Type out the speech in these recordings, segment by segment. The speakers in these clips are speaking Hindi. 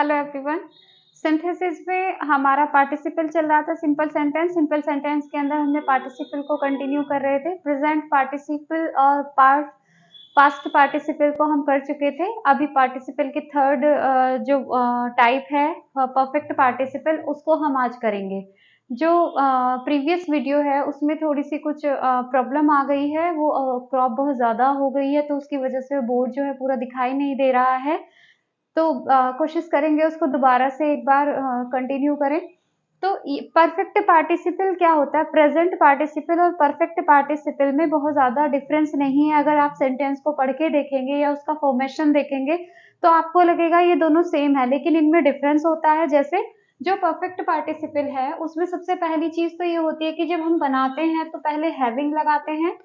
Hello everyone. सिंथेसिस में हमारा पार्टिसिपल चल रहा था सिंपल सेंटेंस के अंदर हमने पार्टिसिपल को कंटिन्यू कर रहे थे। प्रेजेंट पार्टिसिपल और पास्ट पार्टिसिपल को हम कर चुके थे। अभी पार्टिसिपल की थर्ड जो टाइप है परफेक्ट पार्टिसिपल, उसको हम आज करेंगे। जो प्रीवियस वीडियो है उसमें थोड़ी सी कुछ प्रॉब्लम आ गई है, वो क्रॉप बहुत ज़्यादा हो गई है, तो उसकी वजह से बोर्ड जो है पूरा दिखाई नहीं दे रहा है। तो कोशिश करेंगे उसको दोबारा से एक बार कंटिन्यू करें। तो परफेक्ट पार्टिसिपल क्या होता है? प्रेजेंट पार्टिसिपल और परफेक्ट पार्टिसिपल में बहुत ज़्यादा डिफरेंस नहीं है। अगर आप सेंटेंस को पढ़ के देखेंगे या उसका फॉर्मेशन देखेंगे तो आपको लगेगा ये दोनों सेम है, लेकिन इनमें डिफरेंस होता है। जैसे जो परफेक्ट पार्टिसिपल है उसमें सबसे पहली चीज तो ये होती है कि जब हम बनाते हैं तो पहले हैविंग लगाते हैं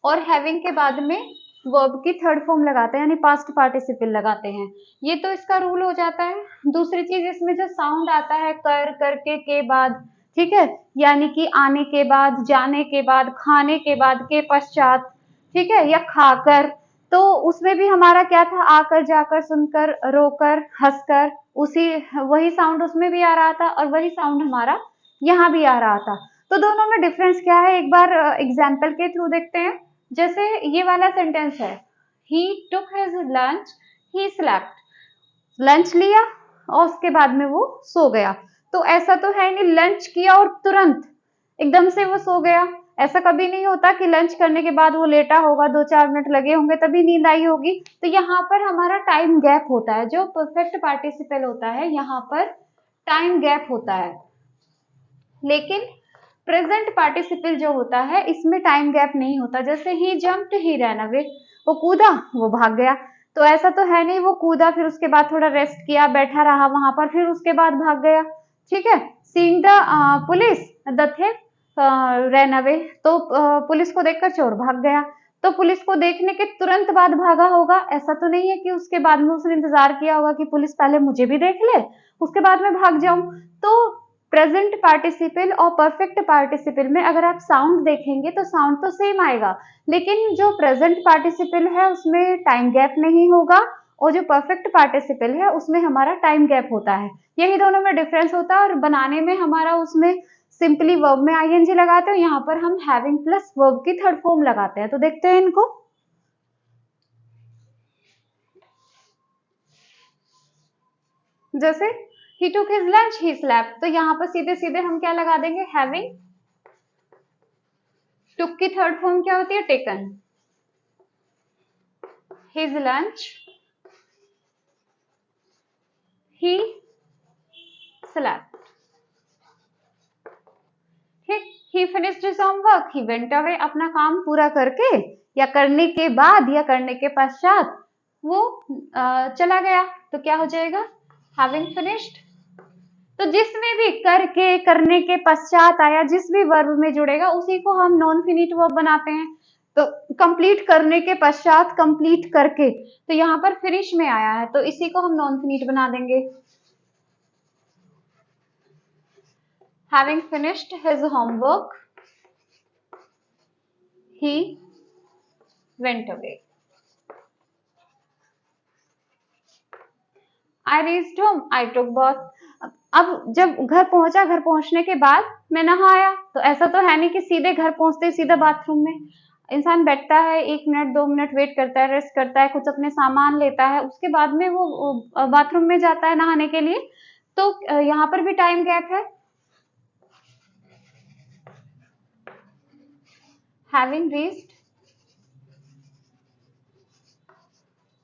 और हैविंग के बाद में वर्ब की थर्ड फॉर्म लगाते हैं, यानी पास्ट पार्टिसिपल लगाते हैं। ये तो इसका रूल हो जाता है। दूसरी चीज, इसमें जो साउंड आता है कर, करके, के बाद, ठीक है, यानी कि आने के बाद, जाने के बाद, खाने के बाद, के पश्चात, ठीक है, या खाकर, तो उसमें भी हमारा क्या था? आकर, जाकर, सुनकर, रोकर, हंसकर, उसी वही साउंड उसमें भी आ रहा था और वही साउंड हमारा यहाँ भी आ रहा था। तो दोनों में डिफरेंस क्या है, एक बार एग्जाम्पल के थ्रू देखते हैं। जैसे ये वाला सेंटेंस है, he took his lunch, he slept. Lunch लिया और उसके बाद में वो सो गया। तो ऐसा तो है नहीं लंच किया और तुरंत एकदम से वो सो गया। ऐसा कभी नहीं होता कि लंच करने के बाद वो लेटा होगा, 2-4 मिनट लगे होंगे तभी नींद आई होगी। तो यहाँ पर हमारा टाइम गैप होता है। जो परफेक्ट पार्टिसिपल होता है यहाँ पर टाइम गैप होता है, लेकिन प्रेजेंट पार्टिसिपल जो होता है इसमें टाइम गैप नहीं होता। जैसे ही जंप्ड, ही रैन अवे, वो कूदा, वो भाग गया। तो ऐसा तो है नहीं वो कूदा फिर उसके बाद थोड़ा रेस्ट किया, बैठा रहा वहां पर, फिर उसके बाद भाग गया। ठीक है। Seeing the police, the thief ran away, तो पुलिस को देखकर चोर भाग गया। तो पुलिस को देखने के तुरंत बाद भागा होगा, ऐसा तो नहीं है कि उसके बाद में उसने इंतजार किया होगा कि पुलिस पहले मुझे भी देख ले उसके बाद में भाग जाऊं। तो प्रेजेंट पार्टिसिपल और परफेक्ट पार्टिसिपल में अगर आप साउंड देखेंगे तो साउंड तो सेम आएगा, लेकिन जो प्रेजेंट पार्टिसिपल है उसमें टाइम गैप नहीं होगा और जो परफेक्ट पार्टिसिपल है उसमें हमारा टाइम गैप होता है। यही दोनों में डिफरेंस होता है। और बनाने में हमारा उसमें सिंपली वर्ब में आईएनजी लगाते हैं, यहाँ पर हम हैविंग प्लस वर्ब की थर्ड फॉर्म लगाते हैं। तो देखते हैं इनको। जैसे he took his lunch, he slept, तो यहाँ पर सीधे सीधे हम क्या लगा देंगे? having। took की थर्ड फॉर्म क्या होती है? taken। his lunch, he slept। ठीक। he finished his homework, he went away, अपना काम पूरा करके या करने के बाद या करने के पश्चात वो चला गया। तो क्या हो जाएगा? having finished। तो जिसमें भी करके, करने के पश्चात आया, जिस भी वर्ब में जुड़ेगा उसी को हम नॉन फिनिट वर्ब बनाते हैं। तो कंप्लीट करने के पश्चात, कंप्लीट करके, तो यहाँ पर फिनिश में आया है तो इसी को हम नॉन फिनिट बना देंगे। Having finished his homework, he went away। I reached home, I took bath। अब जब घर पहुंचा, घर पहुंचने के बाद मैं नहाया, तो ऐसा तो है नहीं कि सीधे घर पहुंचते सीधा बाथरूम में। इंसान बैठता है, 1 मिनट 2 मिनट वेट करता है, रेस्ट करता है, कुछ अपने सामान लेता है, उसके बाद में वो बाथरूम में जाता है नहाने के लिए। तो यहाँ पर भी टाइम गैप है। Having reached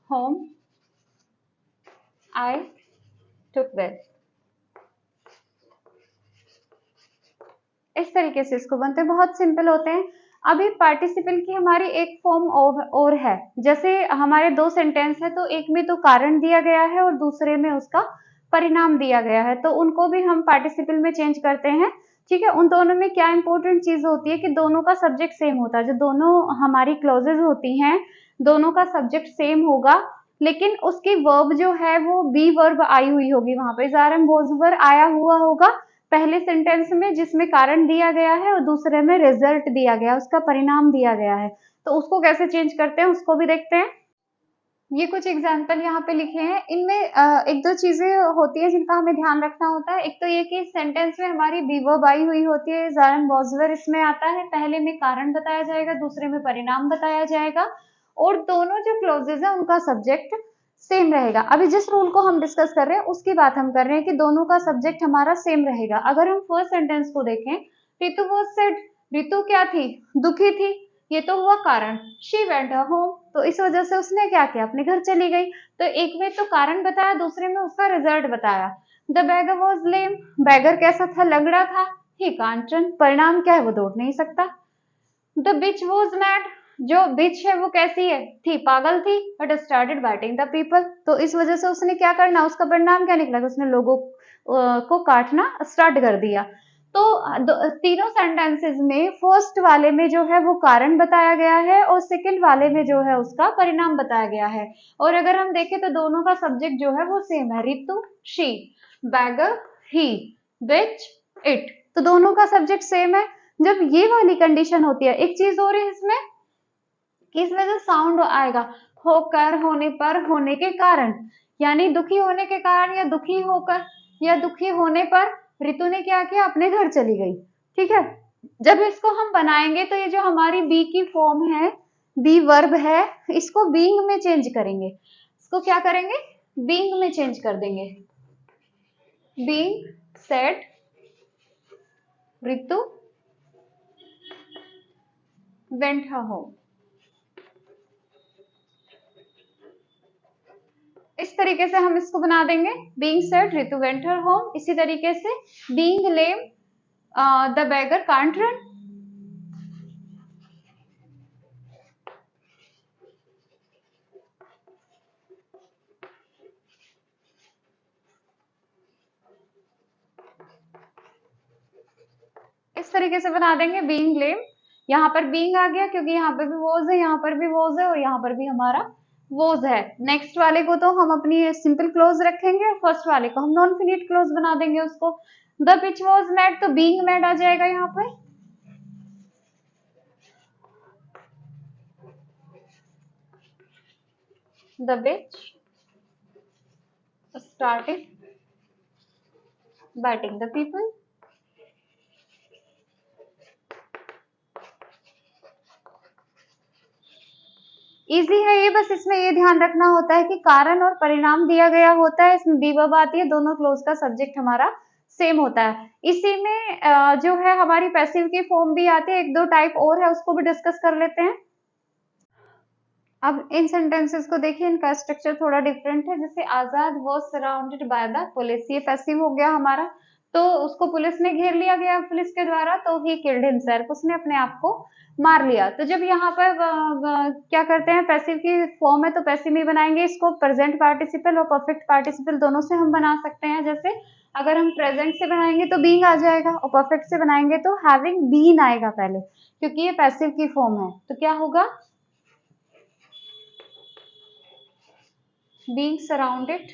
home, I took bath। इस तरीके से इसको बनते हैं, बहुत सिंपल होते हैं। अभी पार्टिसिपल की हमारी एक फॉर्म और है। जैसे हमारे 2 सेंटेंस है, तो एक में तो कारण दिया गया है और दूसरे में उसका परिणाम दिया गया है, तो उनको भी हम पार्टिसिपल में चेंज करते हैं। ठीक है। उन दोनों में क्या इंपॉर्टेंट चीज होती है कि दोनों का सब्जेक्ट सेम होता है। जो दोनों हमारी क्लॉजेज होती हैं दोनों का सब्जेक्ट सेम होगा, लेकिन उसकी वर्ब जो है वो बी वर्ब आई हुई होगी, वहां पे ज़ारम बोजवर आया हुआ होगा पहले सेंटेंस में, जिसमें कारण दिया गया है और दूसरे में रिजल्ट दिया गया, उसका परिणाम दिया गया है। तो उसको कैसे चेंज करते हैं उसको भी देखते हैं। ये कुछ एग्जाम्पल यहाँ पे लिखे हैं। इनमें एक दो चीजें होती है जिनका हमें ध्यान रखना होता है। एक तो ये कि सेंटेंस में हमारी बी वर्ब आई हुई होती है, ज़ारन बॉजवर इसमें आता है। पहले में कारण बताया जाएगा, दूसरे में परिणाम बताया जाएगा, और दोनों जो क्लोजेज है उनका सब्जेक्ट सेम रहेगा। अभी जिस रूल को हम डिस्कस कर रहे हैं उसकी बात हम कर रहे हैं कि दोनों का सब्जेक्ट हमारा सेम रहेगा। अगर हम फर्स्ट सेंटेंस को देखें, रितु वॉज सैड, रितु क्या थी, दुखी थी, ये तो हुआ कारण। शी वेंट होम, तो इस वजह से उसने क्या किया, अपने घर चली गई। तो एक में तो कारण बताया, दूसरे में उसका रिजल्ट बताया। The beggar was lame, beggar कैसा था, लंगड़ा था। ही कांट रन, परिणाम क्या है, वो दौड़ नहीं सकता। द बिच वॉज मैड, जो बिच है वो कैसी है, थी, पागल थी, but started biting the people, तो इस वजह से उसने क्या करना, उसका परिणाम क्या निकला, उसने लोगों को काटना स्टार्ट कर दिया। तो तीनों सेंटेंसेस में फर्स्ट वाले में जो है वो कारण बताया गया है, और सेकंड वाले में जो है उसका परिणाम बताया गया है। और अगर हम देखें तो दोनों का सब्जेक्ट जो है वो सेम है, रितु she, beggar he, bitch it, तो दोनों का सब्जेक्ट सेम है। जब ये वाली कंडीशन होती है, एक चीज और है इसमें कि इसमें जो साउंड आएगा, होकर, होने पर, होने के कारण, यानी दुखी होने के कारण, या दुखी होकर, या दुखी होने पर रितु ने क्या किया, अपने घर चली गई। ठीक है, जब इसको हम बनाएंगे तो ये जो हमारी बी की फॉर्म है, बी वर्ब है, इसको बीइंग में चेंज करेंगे। इसको क्या करेंगे, बीइंग में चेंज कर देंगे। Being said Ritu went home. इस तरीके से हम इसको बना देंगे, बीइंग सेड रितु वेंट हर होम। इसी तरीके से being lame the beggar can't run. इस तरीके से बना देंगे बीइंग लेम। यहाँ पर बीइंग आ गया क्योंकि यहाँ पर भी वॉज है, यहाँ पर भी वॉज है, और यहाँ पर भी हमारा वॉज है। नेक्स्ट वाले को तो हम अपनी सिंपल क्लोज रखेंगे, और फर्स्ट वाले को हम नॉन फिनिट क्लोज बना देंगे उसको। द पिच वॉज मैड, तो बीइंग मैड आ जाएगा यहाँ पर। The bitch started biting the people. Easy है ये, बस इसमें ये ध्यान रखना होता है कि कारण और परिणाम दिया गया होता है, इसमें बी वर्ब आती है, दोनों क्लोज का सब्जेक्ट हमारा सेम होता है। इसी में जो है हमारी पैसिव की फॉर्म भी आती है, एक दो टाइप और है, उसको भी डिस्कस कर लेते हैं। अब इन सेंटेंसेस को देखिए, इनका स्ट्रक्चर थोड़ा डिफरेंट है। जैसे Azad was surrounded by the police, ये पैसिव हो गया हमारा, तो उसको पुलिस ने घेर लिया गया पुलिस के द्वारा, तो ही किल्ड हिमसेल्फ, उसने अपने आप को मार लिया। तो जब यहाँ पर क्या करते हैं, पैसिव की फॉर्म है तो पैसिव में बनाएंगे इसको। प्रेजेंट पार्टिसिपल और परफेक्ट पार्टिसिपल दोनों से हम बना सकते हैं। जैसे अगर हम प्रेजेंट से बनाएंगे तो बीइंग आ जाएगा, और परफेक्ट से बनाएंगे तो हैविंग बीन आएगा पहले, क्योंकि ये पैसिव की फॉर्म है। तो क्या होगा, being surrounded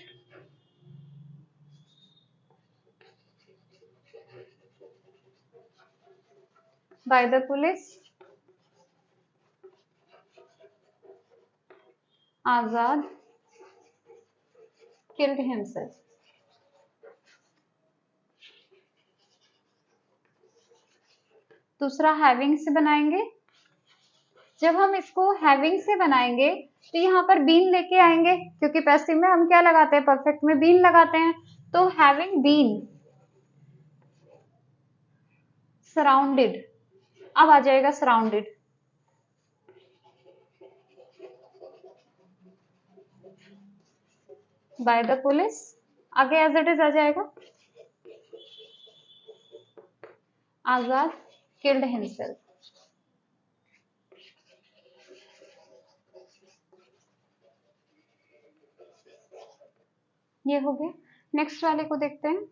by the police, Azad killed himself. दूसरा हैविंग से बनाएंगे। जब हम इसको हैविंग से बनाएंगे तो यहाँ पर बीन लेके आएंगे, क्योंकि पैसिव में हम क्या लगाते हैं, परफेक्ट में बीन लगाते हैं। तो हैविंग बीन सराउंडेड, अब आ जाएगा सराउंडेड बाय द पुलिस, आगे एज इट इज आ जाएगा, आजाद किल्ड हिमसेल्फ। ये हो गया। नेक्स्ट वाले को देखते हैं।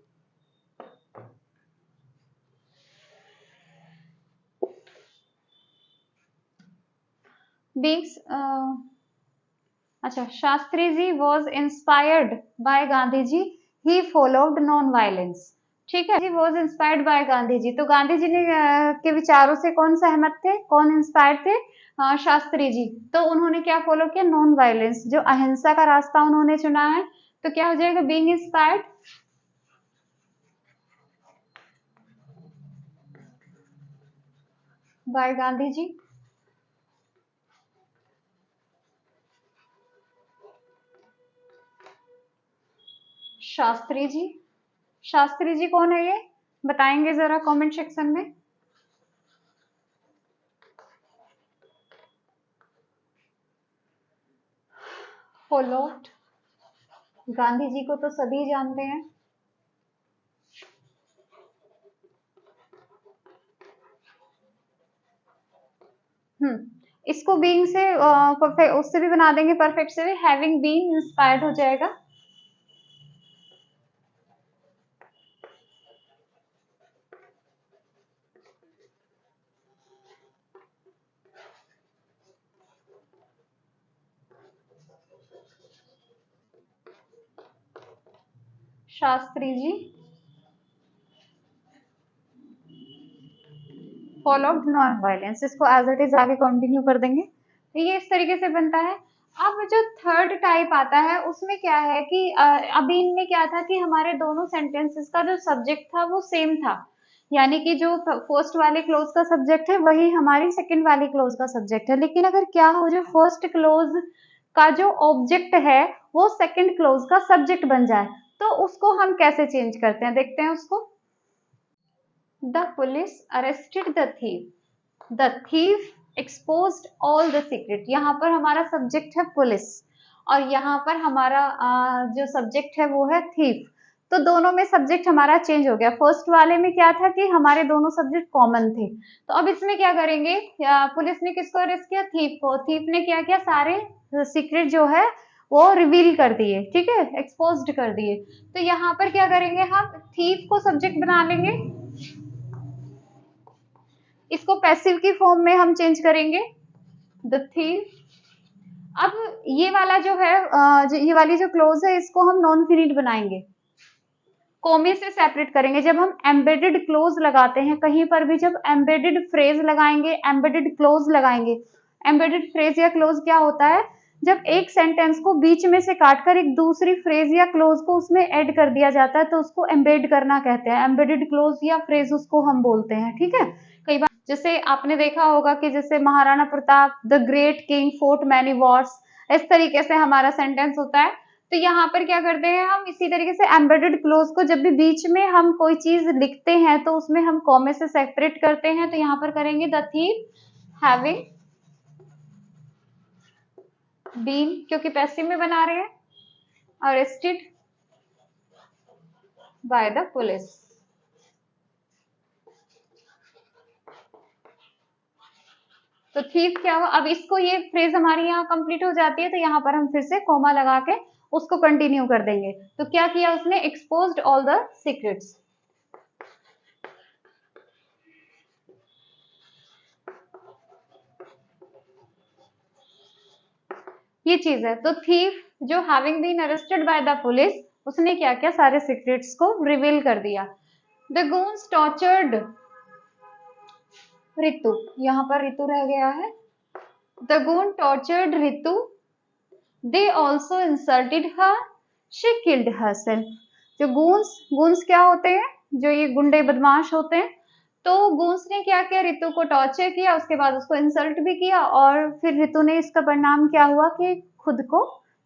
बीइंग अच्छा, Shastri ji was inspired by Gandhi ji, he followed non violence. ठीक है जी, was inspired by Gandhi ji. तो गांधी जी ने के विचारों से कौन सहमत थे, कौन इंस्पायर्ड थे? शास्त्री जी। तो उन्होंने क्या फॉलो किया? नॉन वायलेंस, जो अहिंसा का रास्ता उन्होंने चुना है। तो क्या हो जाएगा? बीइंग इंस्पायर्ड बाय गांधी जी। शास्त्री जी। शास्त्री जी कौन है ये? बताएंगे जरा कमेंट सेक्शन में। फॉलोड गांधी जी को तो सभी जानते हैं। इसको बीइंग से उससे भी बना देंगे, परफेक्ट से भी हैविंग बीन इंस्पायर्ड हो जाएगा। Shastri ji followed non violence, इसको एज इट इज आगे कंटिन्यू कर देंगे। तो ये इस तरीके से बनता है। अब जो थर्ड टाइप आता है उसमें क्या है कि अभी इनमें क्या था कि हमारे दोनों सेंटेंसेस का जो सब्जेक्ट था वो सेम था, यानी कि जो फर्स्ट वाले क्लोज का सब्जेक्ट है वही हमारी सेकंड वाली क्लोज का सब्जेक्ट है। लेकिन अगर क्या हो, जो फर्स्ट क्लोज का जो ऑब्जेक्ट है वो सेकंड क्लोज का सब्जेक्ट बन जाए, तो उसको हम कैसे चेंज करते हैं, देखते हैं उसको। The police arrested the thief. The thief exposed all the secret. यहाँ पर हमारा सब्जेक्ट है पुलिस और यहाँ पर हमारा जो सब्जेक्ट है वो है थीफ। तो दोनों में सब्जेक्ट हमारा चेंज हो गया। फर्स्ट वाले में क्या था कि हमारे दोनों सब्जेक्ट कॉमन थे। तो अब इसमें क्या करेंगे, पुलिस ने किसको अरेस्ट किया? थीफ को। थीफ ने क्या किया? सारे सीक्रेट जो है वो रिवील कर दिए, ठीक है, एक्सपोज्ड कर दिए। तो यहाँ पर क्या करेंगे, हम थीफ को सब्जेक्ट बना लेंगे, इसको पैसिव की फॉर्म में हम चेंज करेंगे, द थीफ। अब ये वाला जो है ये वाली जो क्लोज है इसको हम नॉन फिनिट बनाएंगे, कोमे से सेपरेट करेंगे। जब हम एम्बेडेड क्लोज लगाते हैं कहीं पर भी, जब एम्बेडेड फ्रेज लगाएंगे, एम्बेडेड क्लोज लगाएंगे। एम्बेडेड फ्रेज या क्लोज क्या होता है? जब एक सेंटेंस को बीच में से काटकर एक दूसरी फ्रेज या क्लोज को उसमें ऐड कर दिया जाता है तो उसको एम्बेड करना कहते हैं। एम्बेडेड क्लोज या फ्रेज उसको हम बोलते हैं, ठीक है। कई बार जैसे आपने देखा होगा कि जैसे Maharana Pratap the great king fort many Wars, इस तरीके से हमारा सेंटेंस होता है। तो यहाँ पर क्या करते हैं हम, इसी तरीके से एम्बेडेड क्लोज को जब भी बीच में हम कोई चीज लिखते हैं तो उसमें हम कॉमे से सेपरेट करते हैं। तो यहाँ पर करेंगे द थीफ हैविंग बीन, क्योंकि पैसिव में बना रहे हैं, अरेस्टेड बाय द पुलिस। तो थीफ क्या हुआ? अब इसको, ये फ्रेज हमारी यहाँ कंप्लीट हो जाती है तो यहाँ पर हम फिर से कोमा लगा के उसको कंटिन्यू कर देंगे। तो क्या किया उसने? Exposed all the secrets. ये चीज है। तो थीफ जो having been arrested by the police, उसने क्या किया? सारे सीक्रेट्स को रिवील कर दिया। द गूंस टॉर्चर्ड रितु, यहाँ पर रितु रह गया है। The goon tortured Ritu, they also insulted her, she killed herself. जो गूंस क्या होते हैं? जो ये गुंडे बदमाश होते हैं। तो गूंस ने क्या किया? रितु को टॉर्चर किया, उसके बाद उसको इंसल्ट भी किया और फिर रितु ने, इसका परिणाम क्या हुआ कि खुद को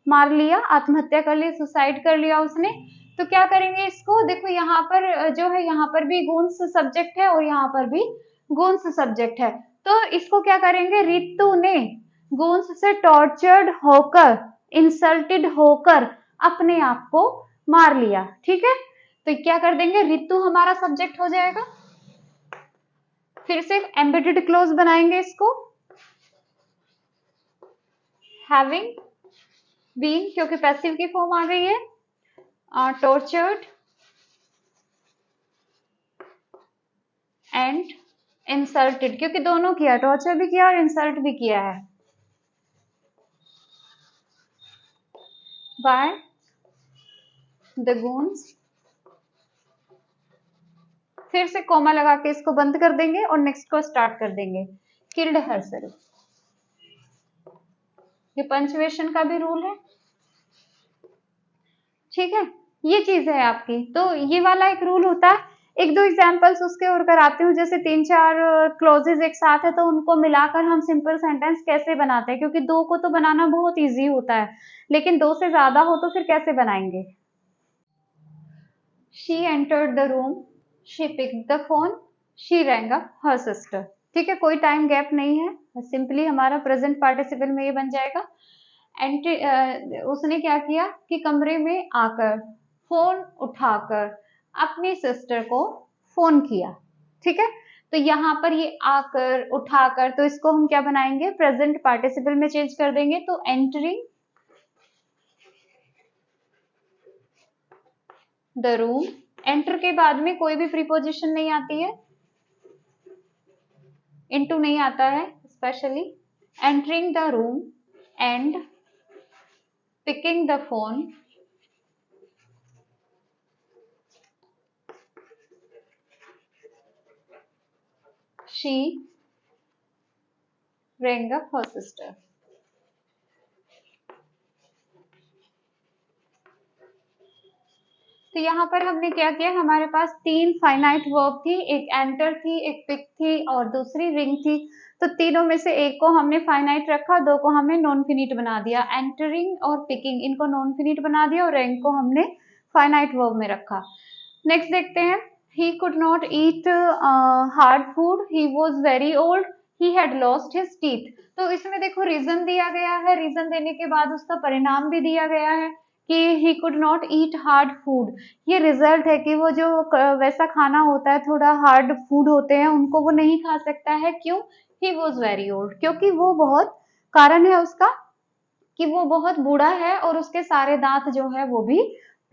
मार लिया, आत्महत्या कर ली, सुसाइड कर लिया उसने। तो क्या करेंगे इसको? देखो यहाँ पर जो है, यहाँ पर भी गूंस सब्जेक्ट है और यहाँ पर भी गूंस सब्जेक्ट है। तो इसको क्या करेंगे? रितु ने गूंस से टॉर्चर्ड होकर, इंसल्टेड होकर अपने आप को मार लिया, ठीक है। तो क्या कर देंगे? रितु हमारा सब्जेक्ट हो जाएगा। फिर से एम्बेडेड क्लोज बनाएंगे इसको, हैविंग बीन, क्योंकि पैसिव की फॉर्म आ गई है, टॉर्चर्ड एंड इंसल्टेड, क्योंकि दोनों किया, टॉर्चर भी किया और इंसल्ट भी किया है, बाय द गूंस फिर से कॉमा लगा के इसको बंद कर देंगे और नेक्स्ट को स्टार्ट कर देंगे। Killed herself. ये पंचुएशन का भी रूल है, ठीक है। ये चीज है आपकी, तो ये वाला एक रूल होता है। एक दो एग्जांपल्स उसके और कराती हूँ, जैसे 3-4 क्लॉजेज एक साथ है तो उनको मिलाकर हम सिंपल सेंटेंस कैसे बनाते हैं, क्योंकि दो को तो बनाना बहुत इजी होता है, लेकिन दो से ज्यादा हो तो फिर कैसे बनाएंगे। She entered the room, she picked the phone, she wrong up her sister. ठीक है, कोई टाइम गैप नहीं है, सिंपली हमारा प्रेजेंट पार्टिसिपल में ये बन जाएगा। उसने क्या किया कि कमरे में आकर, फोन उठाकर अपनी सिस्टर को फोन किया। ठीक है, तो यहाँ पर ये आकर, उठाकर, तो इसको हम क्या बनाएंगे, प्रेजेंट पार्टिसिपल में चेंज कर देंगे। तो एंटरिंग द रूम, एंटर के बाद में कोई भी प्रीपोजिशन नहीं आती है, इनटू नहीं आता है specially. Entering the room and picking the phone, she rang up her sister। तो यहाँ पर हमने क्या किया, हमारे पास 3 फाइनाइट वर्ब थी, एक एंटर थी, एक पिक थी और दूसरी रिंग थी। तो तीनों में से एक को हमने फाइनाइट रखा, दो को हमने नॉन फिनिट बना दिया। एंटरिंग और पिकिंग इनको नॉन फिनिट बना दिया और रैंक को हमने फाइनाइट वर्ब में रखा। नेक्स्ट देखते हैं, he could not eat hard food, he was very old, he had lost his teeth। तो इसमें देखो रीजन दिया गया है, रीजन देने के बाद उसका परिणाम भी दिया गया है कि he could not eat hard food। ये रिजल्ट है कि वो जो वैसा खाना होता है, थोड़ा हार्ड फूड होते हैं, उनको वो नहीं खा सकता है। क्यों? he was very old, क्योंकि वो बहुत, कारण है उसका कि वो बहुत बूढ़ा है और उसके सारे दांत जो है वो भी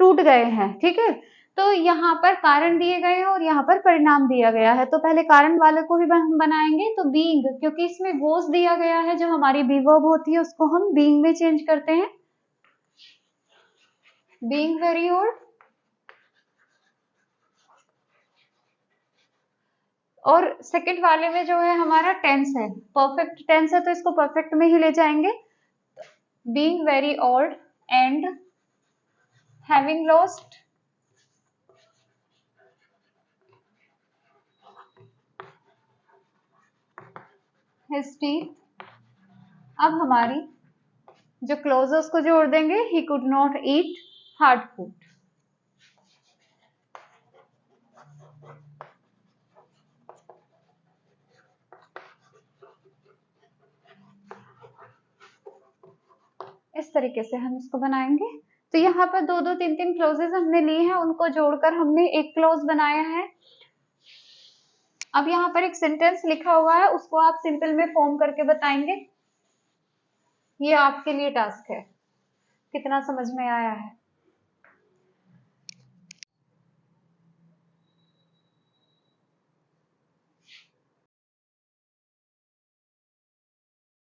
टूट गए हैं। ठीक है, तो यहाँ पर कारण दिए गए हैं और यहाँ पर परिणाम दिया गया है। तो पहले कारण वाले को भी हम बनाएंगे, तो बीइंग, क्योंकि इसमें वॉज दिया गया है, जो हमारी बी वर्ब होती है उसको हम बीइंग में चेंज करते हैं। बीइंग वेरी ओल्ड, और सेकंड वाले में जो है हमारा टेंस है, परफेक्ट टेंस है, तो इसको परफेक्ट में ही ले जाएंगे। Being very old and having lost his teeth। अब हमारी जो क्लोज है उसको जोड़ देंगे, he could not eat hard food। इस तरीके से हम इसको बनाएंगे। तो यहाँ पर 2-2, 3-3 क्लोजेस हमने लिए हैं, उनको जोड़कर हमने एक क्लोज बनाया है। अब यहाँ पर एक सेंटेंस लिखा हुआ है, उसको आप सिंपल में फॉर्म करके बताएंगे। ये आपके लिए टास्क है, कितना समझ में आया है।